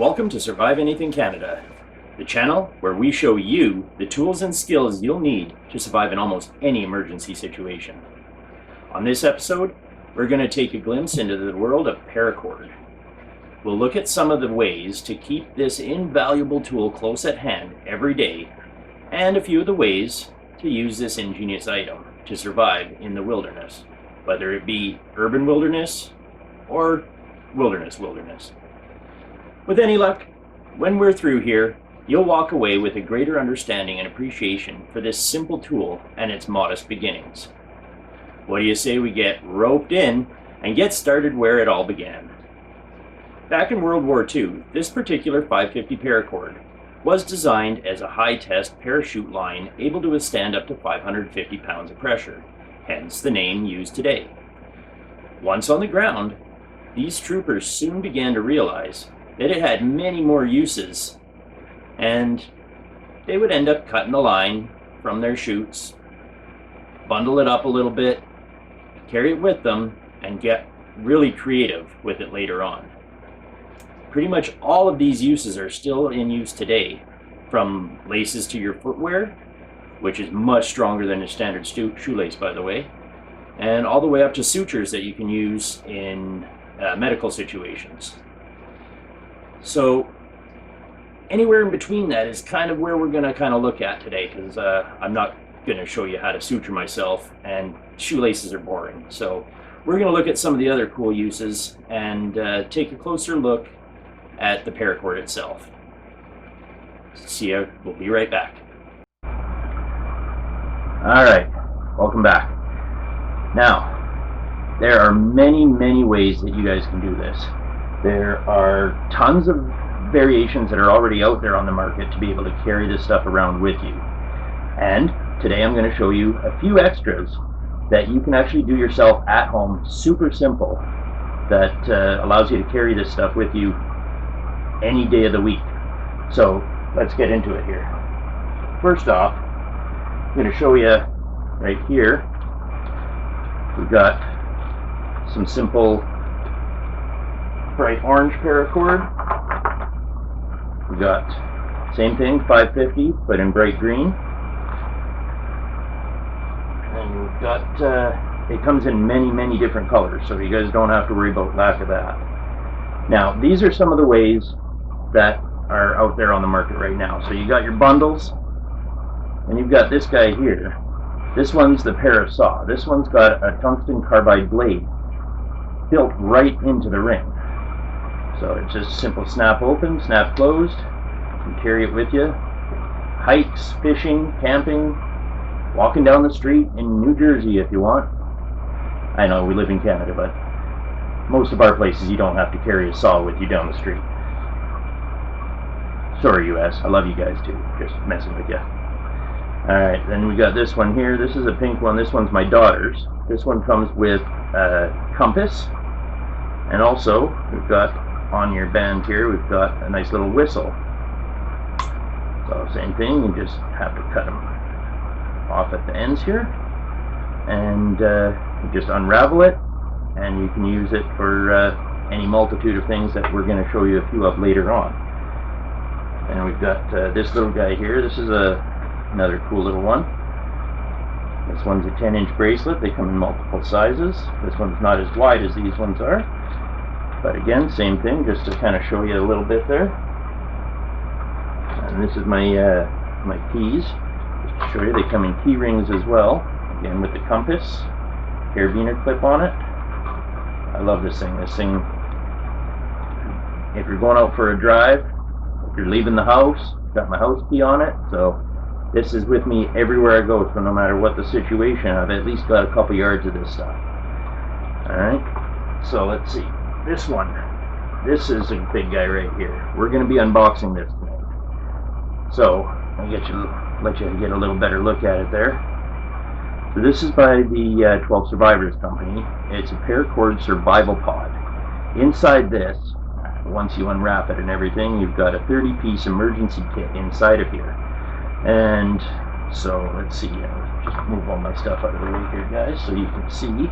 Welcome to Survive Anything Canada, the channel where we show you the tools and skills you'll need to survive in almost any emergency situation. On this episode, we're going to take a glimpse into the world of paracord. We'll look at some of the ways to keep this invaluable tool close at hand every day, and a few of the ways to use this ingenious item to survive in the wilderness, whether it be urban wilderness or wilderness. With any luck, when we're through here, you'll walk away with a greater understanding and appreciation for this simple tool and its modest beginnings. What do you say we get roped in and get started where it all began? Back in World War II, this particular 550 paracord was designed as a high-test parachute line able to withstand up to 550 pounds of pressure, hence the name used today. Once on the ground, these troopers soon began to realize that it had many more uses, and they would end up cutting the line from their chutes, bundle it up a little bit, carry it with them, and get really creative with it later on. Pretty much all of these uses are still in use today, from laces to your footwear, which is much stronger than a standard shoelace, by the way, and all the way up to sutures that you can use in medical situations. So anywhere in between that is kind of where we're going to kind of look at today, because I'm not going to show you how to suture myself, and shoelaces are boring. So we're going to look at some of the other cool uses and take a closer look at the paracord itself. See ya. We'll be right back. All right, welcome back. Now, there are many ways that you guys can do this. There are tons of variations that are already out there on the market to be able to carry this stuff around with you. And today I'm going to show you a few extras that you can actually do yourself at home, super simple, that allows you to carry this stuff with you any day of the week. So let's get into it here. First off, I'm going to show you right here. We've got some simple bright orange paracord. We've got same thing, 550, but in bright green. And we've got it comes in many different colors, so you guys don't have to worry about lack of that. Now, these are some of the ways that are out there on the market right now. So you got your bundles, and you've got this guy here. This one's the Parasaw. This one's got a tungsten carbide blade built right into the ring. So it's just simple snap open, snap closed. You can carry it with you. Hikes, fishing, camping, walking down the street in New Jersey if you want. I know we live in Canada, but most of our places you don't have to carry a saw with you down the street. Sorry, US. I love you guys too. Just messing with you. Alright, then we got this one here. This is a pink one. This one's my daughter's. This one comes with a compass. And also, we've got on your band here, we've got a nice little whistle. So same thing, you just have to cut them off at the ends here. And you just unravel it. And you can use it for any multitude of things that we're going to show you a few of later on. And we've got this little guy here. This is another cool little one. This one's a 10-inch bracelet. They come in multiple sizes. This one's not as wide as these ones are. But again, same thing, just to kind of show you a little bit there. And this is my my keys. Just to show you, they come in key rings as well. Again, with the compass, carabiner clip on it. I love this thing. This thing, if you're going out for a drive, if you're leaving the house, got my house key on it, so this is with me everywhere I go, so no matter what the situation, I've at least got a couple yards of this stuff. Alright, so let's see. This one, this is a big guy right here. We're going to be unboxing this tonight. So, I'll let you get a little better look at it there. So this is by the 12 Survivors company. It's a paracord survival pod. Inside this, once you unwrap it and everything, you've got a 30-piece emergency kit inside of here. And so let's see, I'll just move all my stuff out of the way here, guys, so you can see.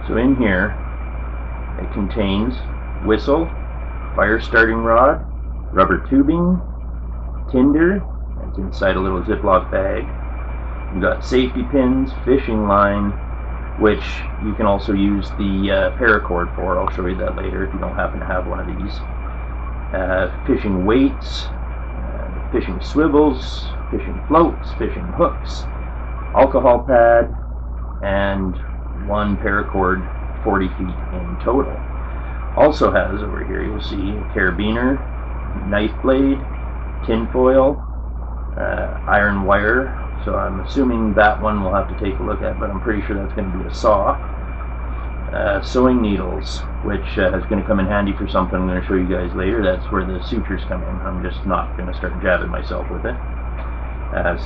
So in here, It contains whistle, fire starting rod, rubber tubing, tinder, it's inside a little Ziploc bag. You've got safety pins, fishing line, which you can also use the paracord for. I'll show you that later if you don't happen to have one of these. Fishing weights, fishing swivels, fishing floats, fishing hooks, alcohol pad, and one paracord 40 feet in total. Also has over here, you'll see a carabiner, knife blade, tin foil, iron wire. So I'm assuming that one we'll have to take a look at, but I'm pretty sure that's going to be a saw. Sewing needles, which is going to come in handy for something I'm going to show you guys later. That's where the sutures come in. I'm just not going to start jabbing myself with it.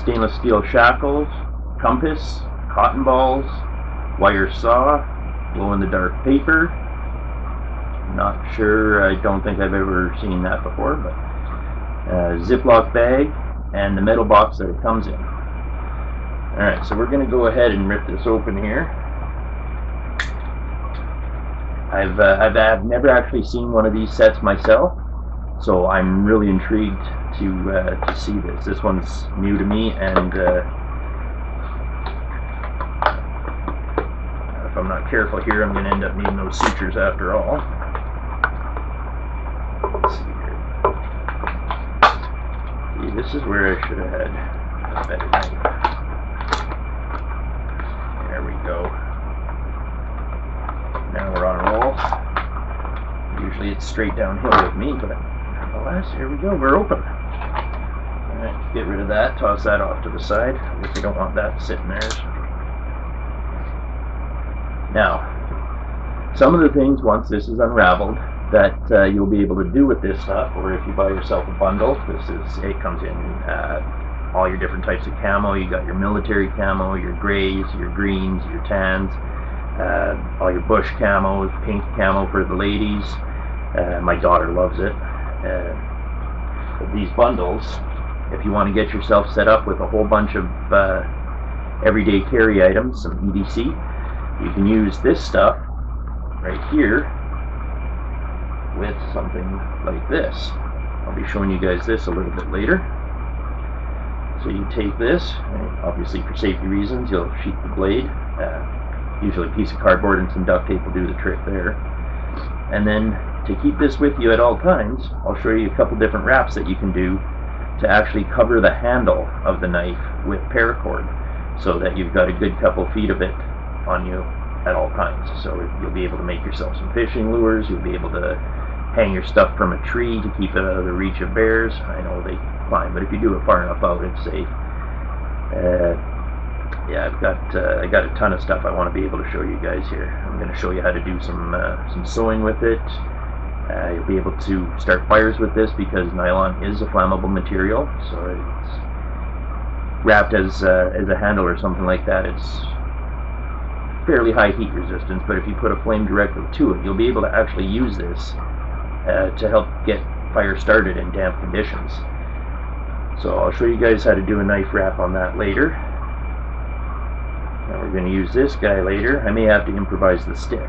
Stainless steel shackles, compass, cotton balls, wire saw, glow-in-the-dark paper. Not sure, I don't think I've ever seen that before, but Ziploc bag, and the metal box that it comes in. Alright, so we're going to go ahead and rip this open here. I've never actually seen one of these sets myself, so I'm really intrigued to see this. This one's new to me, and if I'm not careful here, I'm going to end up needing those sutures after all. Let's see here. See, this is where I should have had a better knife. There we go. Now we're on a roll. Usually it's straight downhill with me, but nonetheless, here we go. We're open. Alright, get rid of that. Toss that off to the side. I guess you don't want that sitting there. Now, some of the things, once this is unraveled, that you'll be able to do with this stuff, or if you buy yourself a bundle, it comes in all your different types of camo. You got your military camo, your grays, your greens, your tans, all your bush camos, pink camo for the ladies. My daughter loves it. These bundles, if you want to get yourself set up with a whole bunch of everyday carry items, some EDC, you can use this stuff right here with something like this. I'll be showing you guys this a little bit later. So you take this, and obviously for safety reasons, you'll sheath the blade. Usually a piece of cardboard and some duct tape will do the trick there. And then to keep this with you at all times, I'll show you a couple different wraps that you can do to actually cover the handle of the knife with paracord, so that you've got a good couple feet of it on you at all times. So you'll be able to make yourself some fishing lures, you'll be able to hang your stuff from a tree to keep it out of the reach of bears. I know they climb, but if you do it far enough out, it's safe. Yeah, I got a ton of stuff I want to be able to show you guys here. I'm going to show you how to do some sewing with it. You'll be able to start fires with this because nylon is a flammable material. So it's wrapped as a handle or something like that. It's fairly high heat resistance, but if you put a flame directly to it, you'll be able to actually use this to help get fire started in damp conditions. So I'll show you guys how to do a knife wrap on that later. Now we're going to use this guy later. I may have to improvise the stick,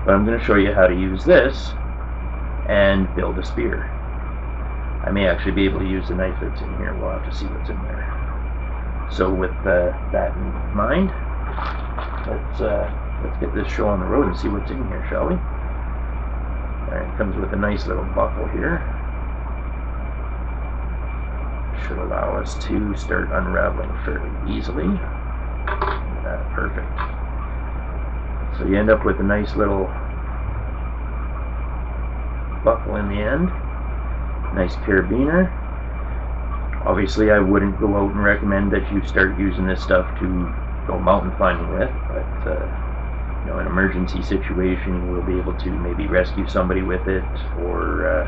but I'm going to show you how to use this and build a spear. I may actually be able to use the knife that's in here. We'll have to see what's in there. So with that in mind, let's get this show on the road and see what's in here, shall we? Alright, it comes with a nice little buckle here. Should allow us to start unraveling fairly easily. Perfect. So you end up with a nice little buckle in the end. Nice carabiner. Obviously I wouldn't go out and recommend that you start using this stuff to go mountain climbing with, but you know, in an emergency situation you will be able to maybe rescue somebody with it, or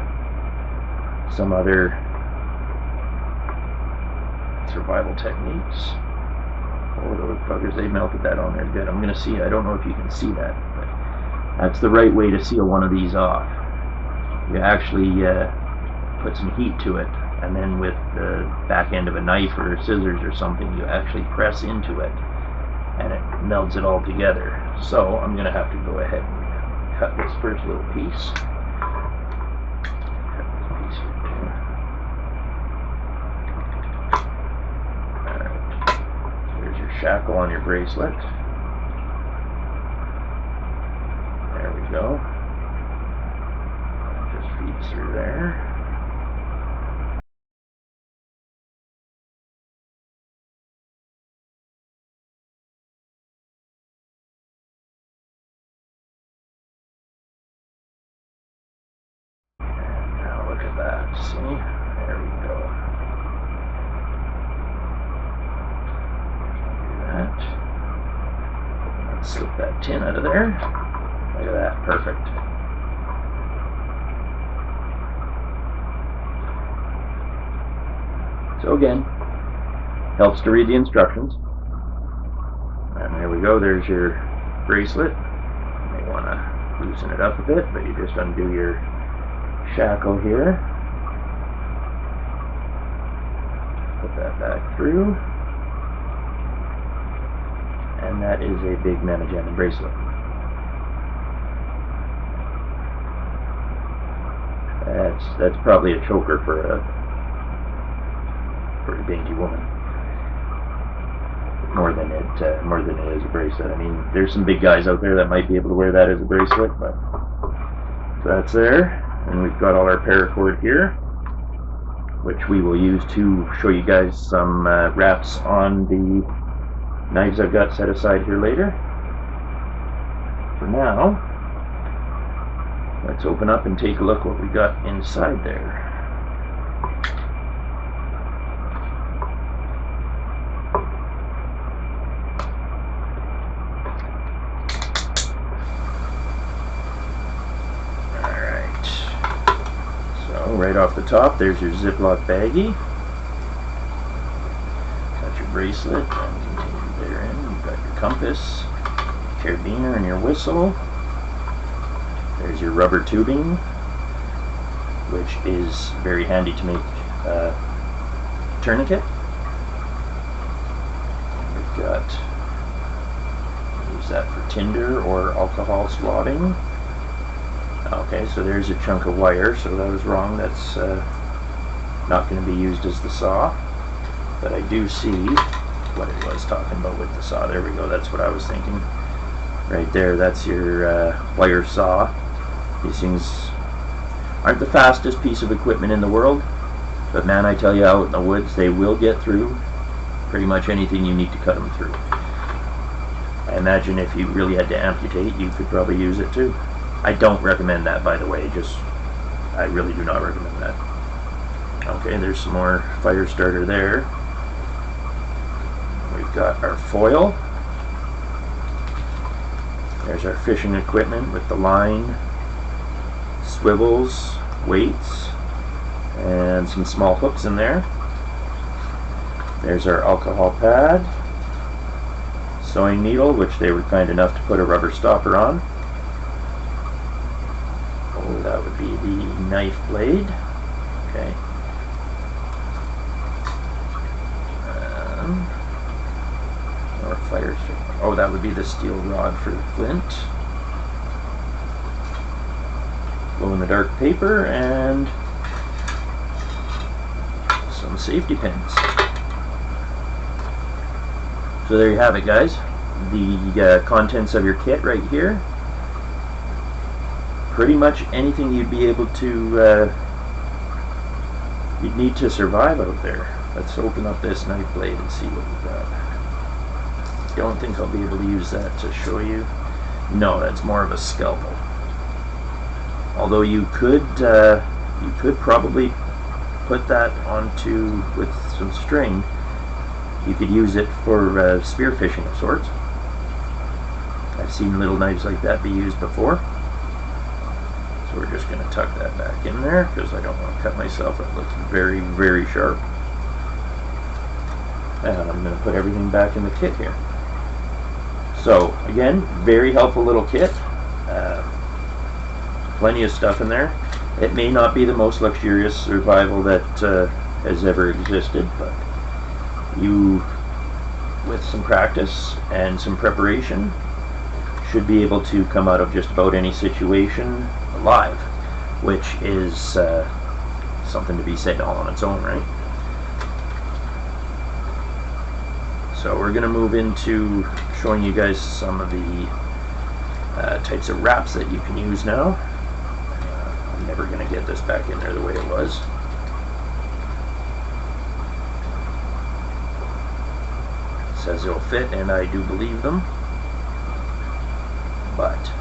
some other survival techniques. Oh, those buggers, they melted that on there good. I'm going to see, I don't know if you can see that, but that's the right way to seal one of these off. You actually put some heat to it, and then with the back end of a knife or scissors or something, you actually press into it, and it melds it all together. So I'm going to have to go ahead and cut this first little piece. Cut this piece here too. Alright, so there's your shackle on your bracelet. There we go. That just feeds through there. Look at that, see? There we go. Do that. Let's slip that tin out of there. Look at that, perfect. So again, helps to read the instructions. And there we go, there's your bracelet. You may want to loosen it up a bit, but you just undo your shackle here. Put that back through. And that is a big Mamma Jamma bracelet. That's probably a choker for a dainty woman. More than it is a bracelet. I mean, there's some big guys out there that might be able to wear that as a bracelet, but that's there. And we've got all our paracord here, which we will use to show you guys some wraps on the knives I've got set aside here later. For now, let's open up and take a look what we got inside there. Right off the top, there's your Ziploc baggie. Got your bracelet and therein. You've got your compass, carabiner, and your whistle. There's your rubber tubing, which is very handy to make a tourniquet. We've got, use that for tinder or alcohol swabbing. Okay, so there's a chunk of wire, so that was wrong. That's not going to be used as the saw. But I do see what it was talking about with the saw. There we go, that's what I was thinking. Right there, that's your wire saw. These things aren't the fastest piece of equipment in the world, but man, I tell you, out in the woods, they will get through pretty much anything you need to cut them through. I imagine if you really had to amputate, you could probably use it too. I don't recommend that, by the way, I really do not recommend that. Okay, there's some more fire starter there. We've got our foil. There's our fishing equipment with the line, swivels, weights, and some small hooks in there. There's our alcohol pad, sewing needle, which they were kind enough to put a rubber stopper on. Oh, that would be the knife blade. Okay. Or fire. Oh, that would be the steel rod for the flint. Glow-in-the-dark paper and some safety pins. So there you have it, guys. The contents of your kit right here. Pretty much anything you'd be able to, you'd need to survive out there. Let's open up this knife blade and see what we've got. Don't think I'll be able to use that to show you. No, that's more of a scalpel. Although you could probably put that onto with some string. You could use it for spearfishing of sorts. I've seen little knives like that be used before. So we're just going to tuck that back in there because I don't want to cut myself. It looks very, very sharp. And I'm going to put everything back in the kit here. So again, very helpful little kit. Plenty of stuff in there. It may not be the most luxurious survival that has ever existed, but you, with some practice and some preparation, should be able to come out of just about any situation alive, which is something to be said all on its own, right? So we're going to move into showing you guys some of the types of wraps that you can use now. I'm never going to get this back in there the way it was. It says it'll fit, and I do believe them, but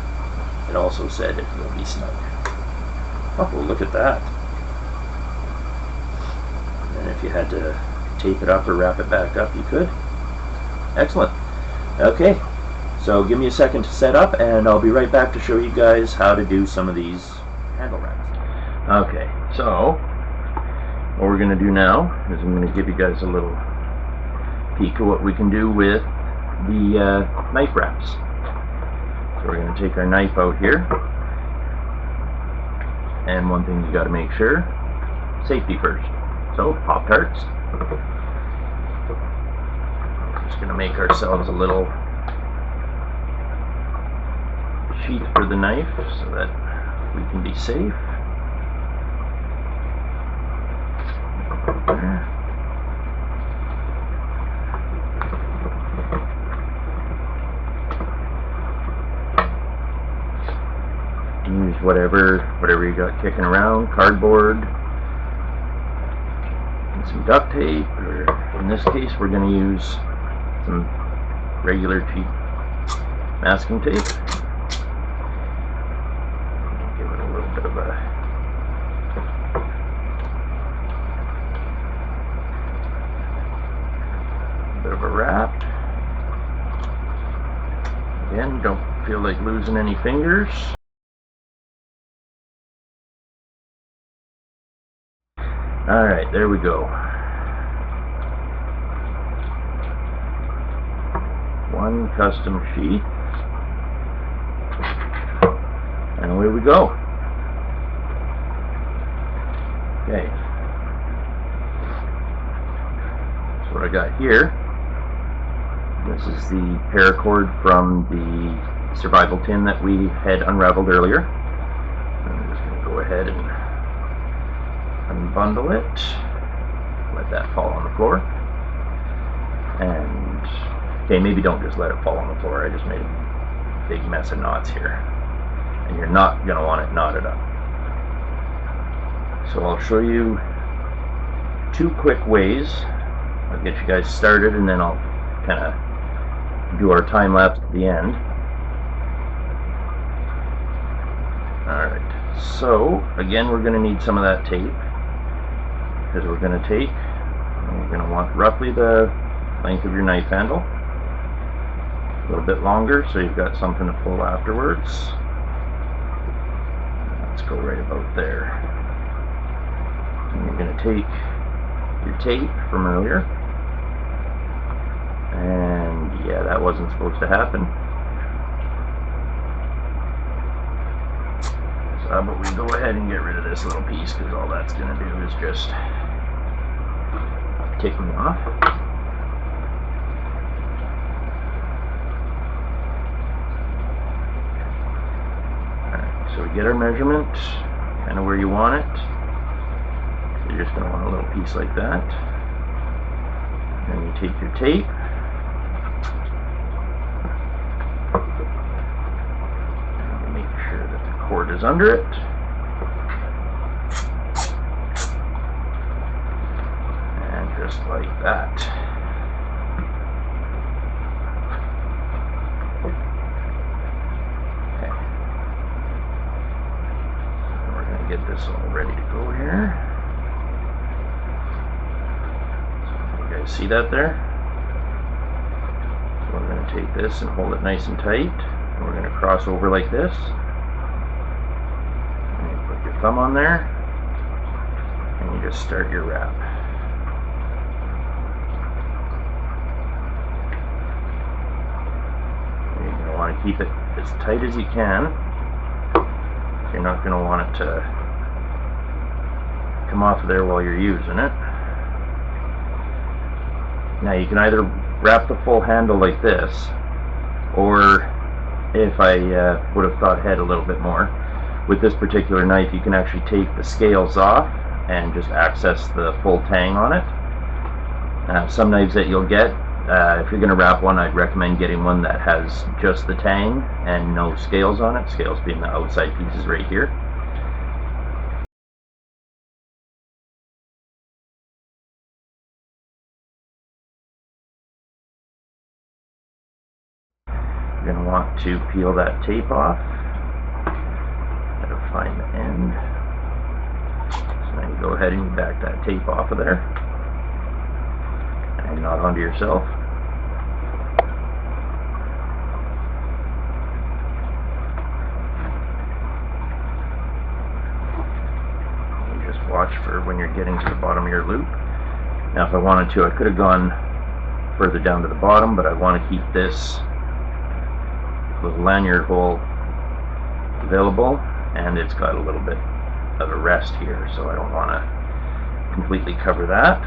it also said it will be snug. Oh, well, look at that. And if you had to tape it up or wrap it back up, you could. Excellent. Okay, so give me a second to set up, and I'll be right back to show you guys how to do some of these handle wraps. Okay, so what we're going to do now is I'm going to give you guys a little peek of what we can do with the knife wraps. So we're going to take our knife out here, and one thing you got to make sure, safety first. So Pop-Tarts. Just going to make ourselves a little sheath for the knife so that we can be safe. There. Use whatever you got kicking around, cardboard, and some duct tape, or in this case we're going to use some regular cheap masking tape. Give it a little bit of a wrap. Again, don't feel like losing any fingers. Alright, there we go. One custom sheath. And away we go. Okay. That's what I got here. This is the paracord from the survival tin that we had unraveled earlier. I'm just going to go ahead and unbundle it, let that fall on the floor, and okay, maybe don't just let it fall on the floor. I just made a big mess of knots here, and you're not going to want it knotted up. So I'll show you two quick ways. I'll get you guys started, and then I'll kind of do our time lapse at the end. Alright, so again we're going to need some of that tape, because we're going to take, and you're going to want roughly the length of your knife handle, a little bit longer so you've got something to pull afterwards. Let's go right about there. And you're going to take your tape from earlier, and yeah, that wasn't supposed to happen. So how about we go ahead and get rid of this little piece, because all that's going to do is just take me off. Alright, so we get our measurement kind of where you want it. So you're just going to want a little piece like that. Then you take your tape. And make sure that the cord is under it. Just like that. Okay. So we're going to get this all ready to go here. So you guys see that there? So we're going to take this and hold it nice and tight. And we're going to cross over like this. And you put your thumb on there. And you just start your wrap. Want to keep it as tight as you can. You're not going to want it to come off of there while you're using it. Now you can either wrap the full handle like this, or if I would have thought ahead a little bit more. With this particular knife, you can actually take the scales off and just access the full tang on it. Some knives that you'll get, if you're going to wrap one, I'd recommend getting one that has just the tang and no scales on it, scales being the outside pieces right here. You're going to want to peel that tape off. Gotta find the end. So now you go ahead and you back that tape off of there. And not onto yourself. You just watch for when you're getting to the bottom of your loop. Now if I wanted to, I could have gone further down to the bottom, but I want to keep this little lanyard hole available, and it's got a little bit of a rest here, so I don't want to completely cover that.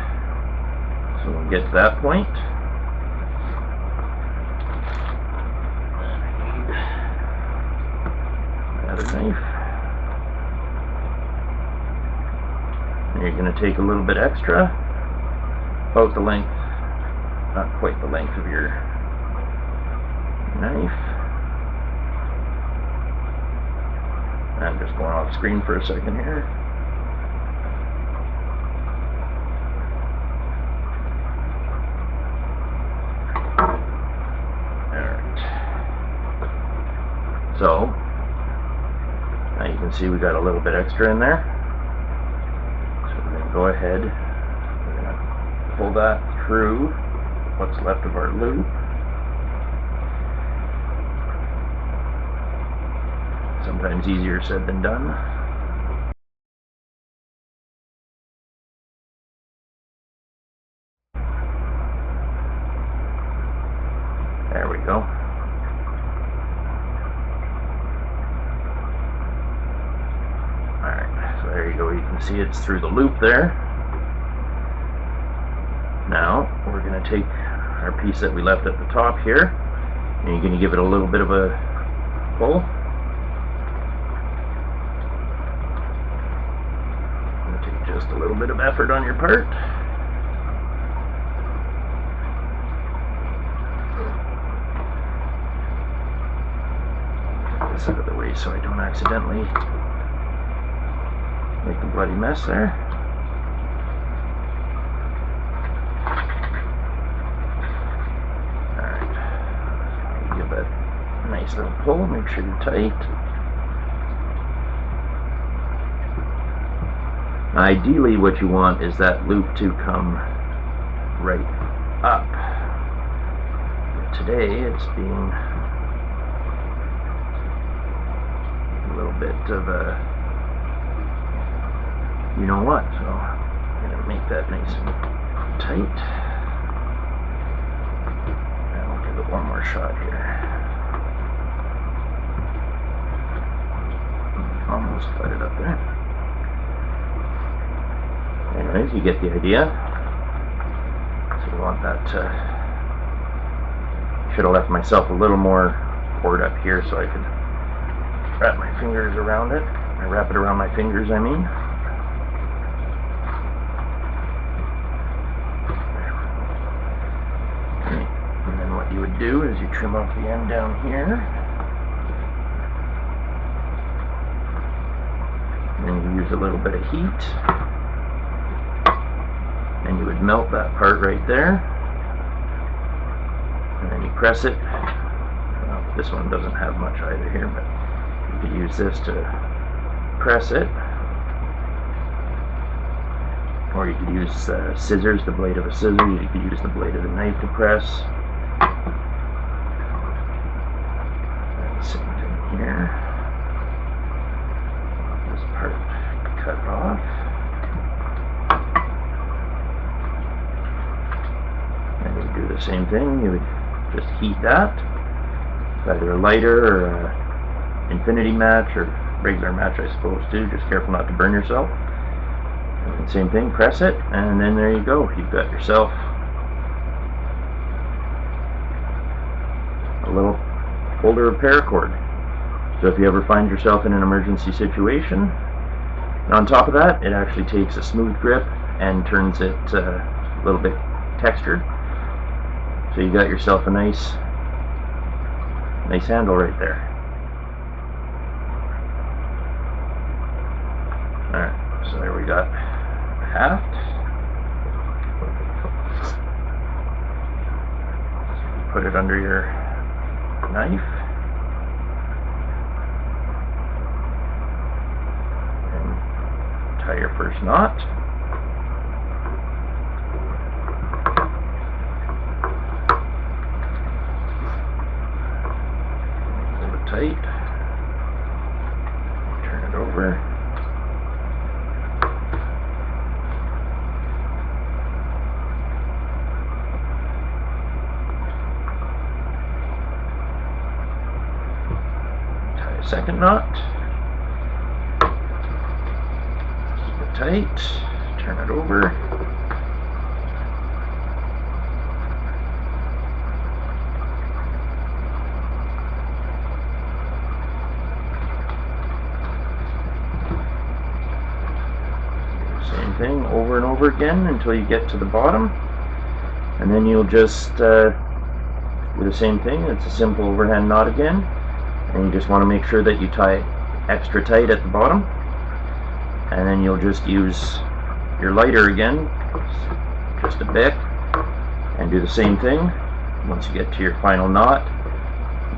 So when we get to that point, another knife, and you're going to take a little bit extra, about the length, not quite the length of your knife. I'm just going off screen for a second here. Alright. So, now you can see we got a little bit extra in there. So we're going to go ahead, we're going to pull that through what's left of our loop. Sometimes easier said than done. There we go. Alright, so there you go. You can see it's through the loop there. Now, we're going to take our piece that we left at the top here, and you're going to give it a little bit of a pull. Just a little bit of effort on your part. Get this out of the way so I don't accidentally make a bloody mess there. Alright. Give that a nice little pull, make sure you're tight. Ideally, what you want is that loop to come right up. But today, it's being a little bit of a you know what. So I'm going to make that nice and tight. And we'll give it one more shot here. Almost cut it up there. Anyways, you get the idea. So we want that should have left myself a little more cord up here so I could wrap my fingers around it. Or wrap it around my fingers, I mean. And then what you would do is you trim off the end down here. And then you use a little bit of heat. And you would melt that part right there, and then you press it. Well, this one doesn't have much either here, but you could use this to press it, or you could use scissors, the blade of a scissors. You could use the blade of the knife to press. And same thing here. This part cut off. Do the same thing. You would just heat that, either a lighter or a infinity match or regular match, I suppose, too. Just careful not to burn yourself. And same thing, press it, and then there you go. You've got yourself a little holder of paracord. So if you ever find yourself in an emergency situation, and on top of that, it actually takes a smooth grip and turns it a little bit textured. So you got yourself a nice handle right there. Alright, so there we got the haft. Put it under your knife. And tie your first knot. Hold it tight. Turn it over. Second knot, keep it tight, turn it over, same thing over and over again until you get to the bottom, and then you'll just do the same thing. It's a simple overhand knot again. And you just want to make sure that you tie it extra tight at the bottom, and then you'll just use your lighter again, just a bit, and do the same thing. Once you get to your final knot,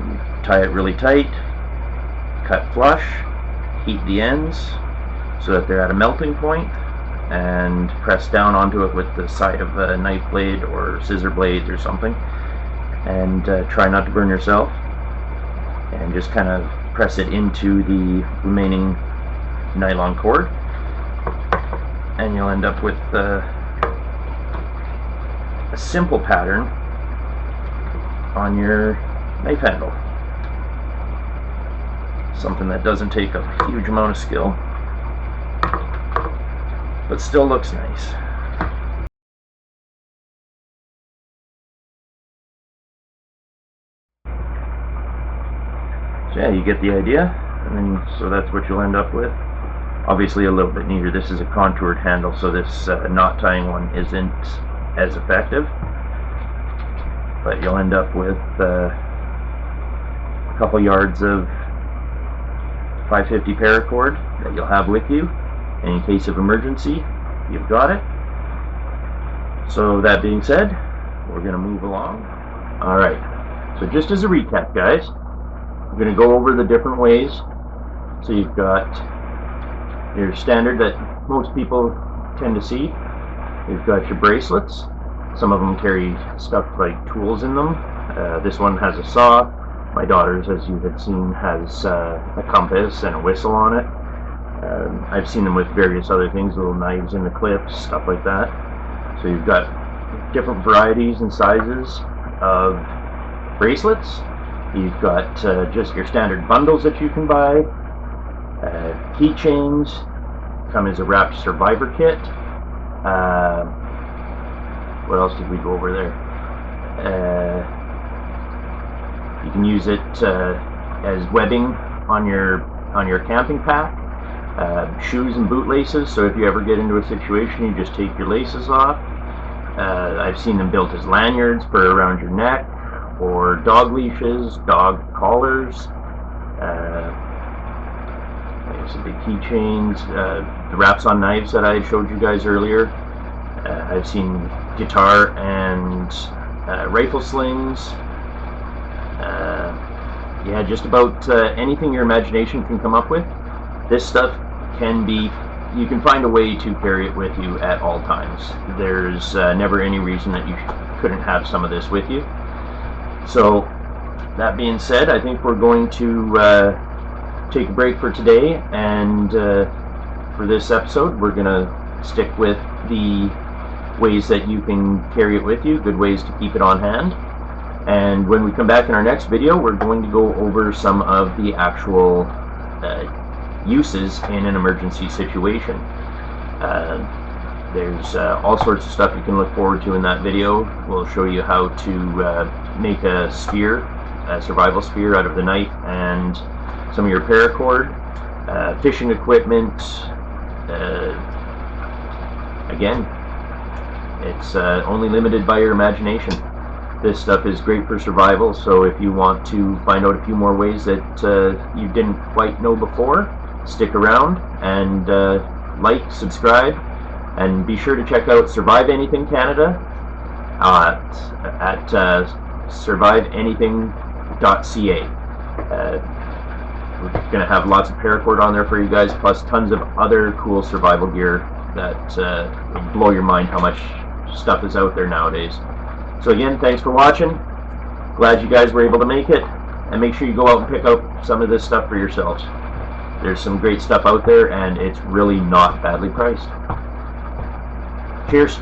you tie it really tight, cut flush, heat the ends so that they're at a melting point, and press down onto it with the side of a knife blade or scissor blades or something, and try not to burn yourself. And just kind of press it into the remaining nylon cord, and you'll end up with a simple pattern on your knife handle. Something that doesn't take a huge amount of skill, but still looks nice. So yeah, you get the idea, and then so that's what you'll end up with. Obviously a little bit neater. This is a contoured handle, so this knot tying one isn't as effective, but you'll end up with a couple yards of 550 paracord that you'll have with you, and in case of emergency, you've got it. So that being said, we're going to move along. Alright, so just as a recap, guys, I'm going to go over the different ways. So you've got your standard that most people tend to see. You've got your bracelets. Some of them carry stuff like tools in them. This one has a saw. My daughter's, as you had seen, has a compass and a whistle on it. I've seen them with various other things, little knives in the clips, stuff like that. So you've got different varieties and sizes of bracelets. You've got just your standard bundles that you can buy. Keychains come as a wrapped survivor kit. What else did we go over there? You can use it as webbing on your camping pack. Shoes and boot laces, so if you ever get into a situation, you just take your laces off. I've seen them built as lanyards for around your neck, or dog leashes, dog collars. There's the keychains, the wraps on knives that I showed you guys earlier. I've seen guitar and rifle slings. Yeah, just about anything your imagination can come up with. This stuff can be, you can find a way to carry it with you at all times. There's never any reason that you couldn't have some of this with you. So that being said, I think we're going to take a break for today, and for this episode we're going to stick with the ways that you can carry it with you, good ways to keep it on hand. And when we come back in our next video, we're going to go over some of the actual uses in an emergency situation. There's all sorts of stuff you can look forward to in that video. We'll show you how to make a spear survival spear out of the knife, and some of your paracord, fishing equipment. Again, it's only limited by your imagination. This stuff is great for survival, so if you want to find out a few more ways that you didn't quite know before, stick around and like, subscribe, and be sure to check out Survive Anything Canada at surviveanything.ca. We're going to have lots of paracord on there for you guys, plus tons of other cool survival gear that will blow your mind how much stuff is out there nowadays. So again, thanks for watching. Glad you guys were able to make it, and make sure you go out and pick up some of this stuff for yourselves. There's some great stuff out there, and it's really not badly priced. Cheers.